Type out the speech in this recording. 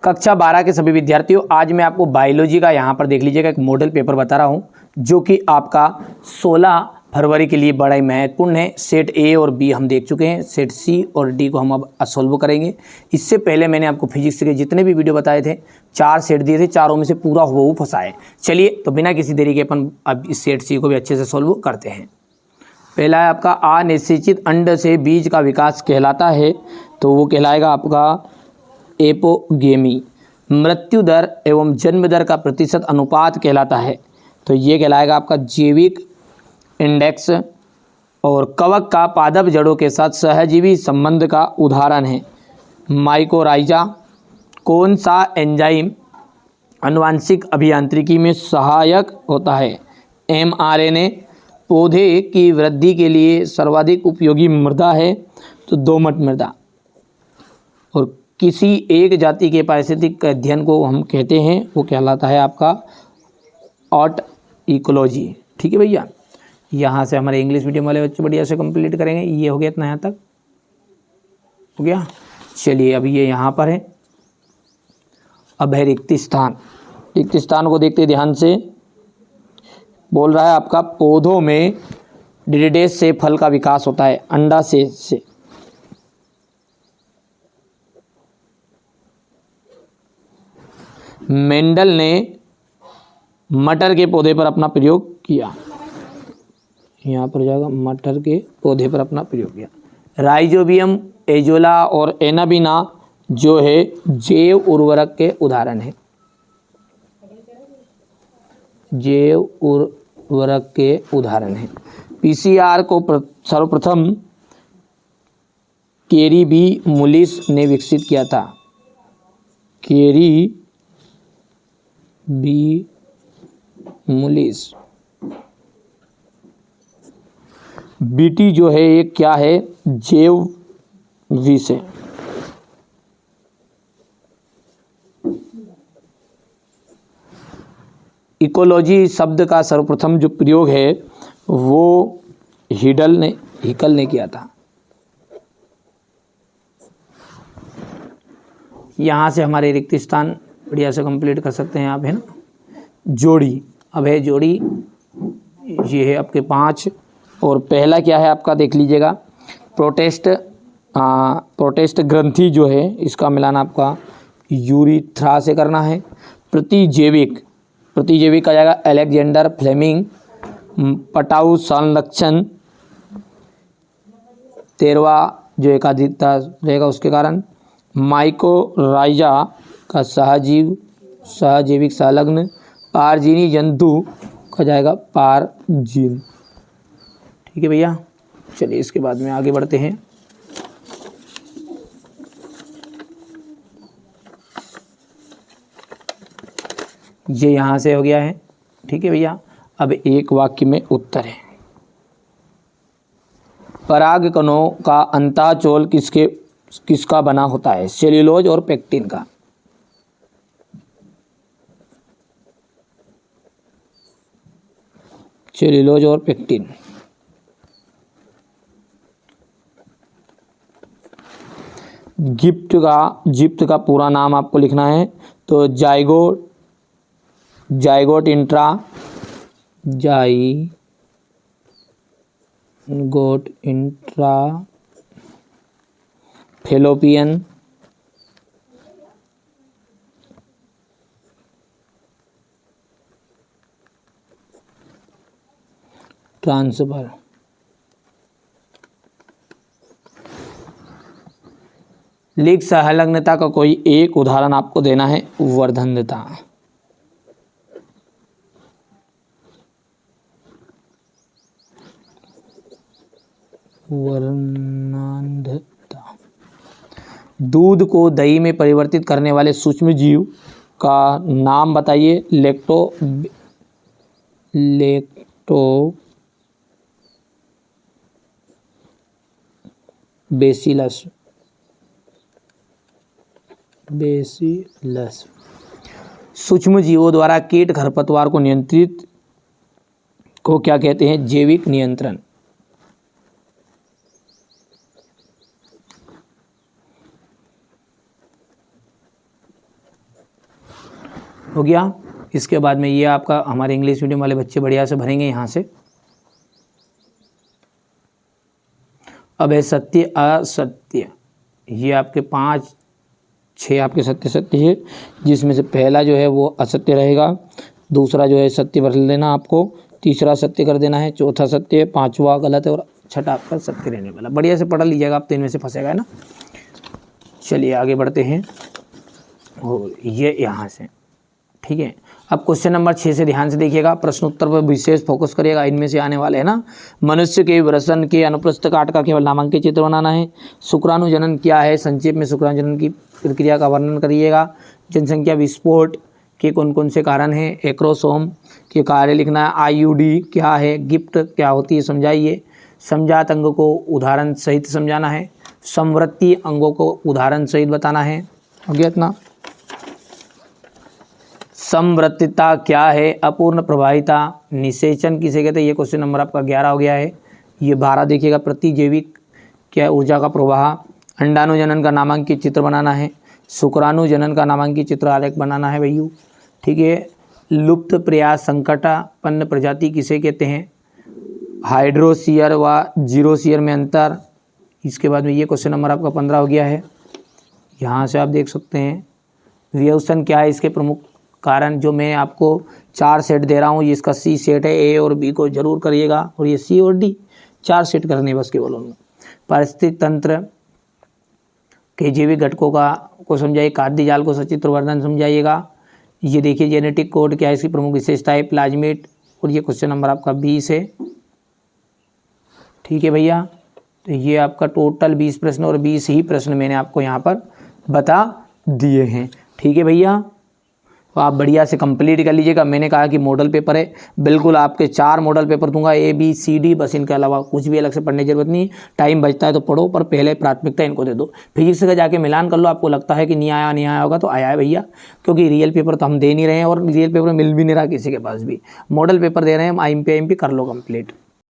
कक्षा 12 के सभी विद्यार्थियों, आज मैं आपको बायोलॉजी का यहाँ पर देख लीजिएगा एक मॉडल पेपर बता रहा हूँ जो कि आपका 16 फरवरी के लिए बड़ा ही महत्वपूर्ण है। सेट ए और बी हम देख चुके हैं, सेट सी और डी को हम अब सॉल्व करेंगे। इससे पहले मैंने आपको फिजिक्स के जितने भी वीडियो बताए थे, 4 सेट दिए थे, चारों में से पूरा हुबहू फंसा है। चलिए तो बिना किसी देरी के अपन अब इस सेट सी को भी अच्छे से सॉल्व करते हैं। पहला है आपका अनिश्चित अंड से बीज का विकास कहलाता है, तो वो कहलाएगा आपका एपोगेमी। मृत्यु दर एवं जन्म दर का प्रतिशत अनुपात कहलाता है, तो ये कहलाएगा आपका जैविक इंडेक्स। और कवक का पादप जड़ों के साथ सहजीवी संबंध का उदाहरण है माइकोराइजा। कौन सा एंजाइम आनुवांशिक अभियांत्रिकी में सहायक होता है? mRNA। पौधे की वृद्धि के लिए सर्वाधिक उपयोगी मृदा है, तो दोमट मृदा। और किसी एक जाति के पारिस्थितिक अध्ययन को हम कहते हैं, वो कहलाता है आपका ऑट इकोलॉजी। ठीक है भैया, यहाँ से हमारे इंग्लिश मीडियम वाले बच्चे बढ़िया से कंप्लीट करेंगे। ये हो गया इतना, यहाँ तक हो गया। चलिए अभी ये यहाँ पर है। अब है रिक्त स्थान। रिक्त स्थान को देखते ध्यान से। बोल रहा है आपका पौधों में डिडेस से फल का विकास होता है, अंडा से। मेंडल ने मटर के पौधे पर अपना प्रयोग किया। यहाँ पर जाएगा, मटर के पौधे पर अपना प्रयोग किया। राइजोबियम, एजोला और एनाबिना जो है जैव उर्वरक के उदाहरण है। जैव उर्वरक के उदाहरण है। पीसीआर को सर्वप्रथम केरी बी मुलिस ने विकसित किया था। केरी बी मुलिस। बीटी जो है ये क्या है? जैव विषय। इकोलॉजी शब्द का सर्वप्रथम जो प्रयोग है वो हिकल ने किया था। यहाँ से हमारे रिक्त स्थान बढ़िया से कंप्लीट कर सकते हैं आप, है ना। जोड़ी, अब है जोड़ी, ये है आपके 5। और पहला क्या है आपका देख लीजिएगा, प्रोटेस्ट ग्रंथि जो है इसका मिलान आपका यूरिथ्रा से करना है। प्रतिजैविक आ जाएगा अलेक्जेंडर फ्लेमिंग। पटाऊ संलक्षण 13वां जो एकाधिकता रहेगा उसके कारण। माइकोराइजा का सहजैविक संलग्न। पारजीनी जंतु का जाएगा पारजीन। ठीक है भैया, चलिए इसके बाद में आगे बढ़ते हैं। ये यहाँ से हो गया है। ठीक है भैया, अब एक वाक्य में उत्तर है। परागकणों का अंताचोल किसका बना होता है? सेल्यूलोज और पेक्टिन का। सेल्यूलोज और पेक्टिन। जिप्ट का पूरा नाम आपको लिखना है, तो जाइगोट इंट्रा फेलोपियन ट्रांसफर। लिंग संलग्नता का कोई एक उदाहरण आपको देना है। वर्धनता। दूध को दही में परिवर्तित करने वाले सूक्ष्म जीव का नाम बताइए। बेसिलस। सूक्ष्म जीवों द्वारा कीट खरपतवार को नियंत्रित को क्या कहते हैं? जैविक नियंत्रण। हो गया। इसके बाद में ये आपका हमारे इंग्लिश मीडियम वाले बच्चे बढ़िया से भरेंगे यहाँ से। अब है सत्य असत्य, ये आपके 5-6 आपके सत्य सत्य है, जिसमें से पहला जो है वो असत्य रहेगा, दूसरा जो है सत्य भर लेना आपको, तीसरा सत्य कर देना है, चौथा सत्य है, पांचवा गलत है और छठा आपका सत्य रहने वाला। बढ़िया से पढ़ लीजिएगा आप तो इनमें से फंसेगा, है ना। चलिए आगे बढ़ते हैं और ये यहाँ से, ठीक है। अब क्वेश्चन नंबर 6 से ध्यान से देखिएगा, प्रश्न उत्तर पर विशेष फोकस करिएगा, इनमें से आने वाले है ना। मनुष्य के वृषण के अनुप्रस्थ काट का केवल नामांकित चित्र बनाना है। शुक्राणु जनन क्या है, संक्षेप में शुक्राणु जनन की प्रक्रिया का वर्णन करिएगा। जनसंख्या विस्फोट के कौन कौन से कारण हैं, एक्रोसोम के कार्य लिखना है। आईयूडी क्या है, गिफ्ट क्या होती है समझाइए। समझात अंग को उदाहरण सहित समझाना है। समवृत्ति अंगों को उदाहरण सहित बताना है। हो गया इतना। समवृत्तिता क्या है, अपूर्ण प्रवाहिता, निषेचन किसे कहते हैं, ये क्वेश्चन नंबर आपका 11 हो गया है। ये 12 देखिएगा, प्रतिजैविक क्या ऊर्जा का प्रवाह। अंडाणुजनन का नामांकित चित्र बनाना है। शुक्राणुजनन का नामांकित चित्र आलेख बनाना है भैयू, ठीक है। लुप्त प्रयास संकटापन्न प्रजाति किसे कहते हैं, हाइड्रोसीयर व जीरोसीयर में अंतर। इसके बाद में ये क्वेश्चन नंबर आपका 15 हो गया है। यहाँ से आप देख सकते हैं वियोजन क्या है, इसके प्रमुख कारण जो मैं आपको 4 सेट दे रहा हूँ, ये इसका सी सेट है, ए और बी को जरूर करिएगा, और ये सी और डी 4 सेट करने बस केवल उनमें। पारिस्थितिक तंत्र के जैविक घटकों को समझाइए। खाद्य जाल को सचित्र वर्णन समझाइएगा। ये देखिए जेनेटिक कोड क्या है, इसकी प्रमुख विशेषताएं, प्लाज्मिड, और ये क्वेश्चन नंबर आपका 20 है, ठीक है भैया। तो ये आपका टोटल 20 प्रश्न और 20 ही प्रश्न मैंने आपको यहाँ पर बता दिए हैं, ठीक है भैया। तो आप बढ़िया से कंप्लीट कर लीजिएगा। मैंने कहा कि मॉडल पेपर है, बिल्कुल आपके 4 मॉडल पेपर दूंगा, ABCD, बस इनके अलावा कुछ भी अलग से पढ़ने की जरूरत नहीं। टाइम बचता है तो पढ़ो, पर पहले प्राथमिकता इनको दे दो। फिजिक्स का जाके मिलान कर लो, आपको लगता है कि नहीं आया होगा तो आया है भैया, क्योंकि रियल पेपर तो हम दे नहीं रहे हैं और रियल पेपर मिल भी नहीं रहा किसी के पास भी। मॉडल पेपर दे रहे हैं हम, IMP कर लो कंप्लीट।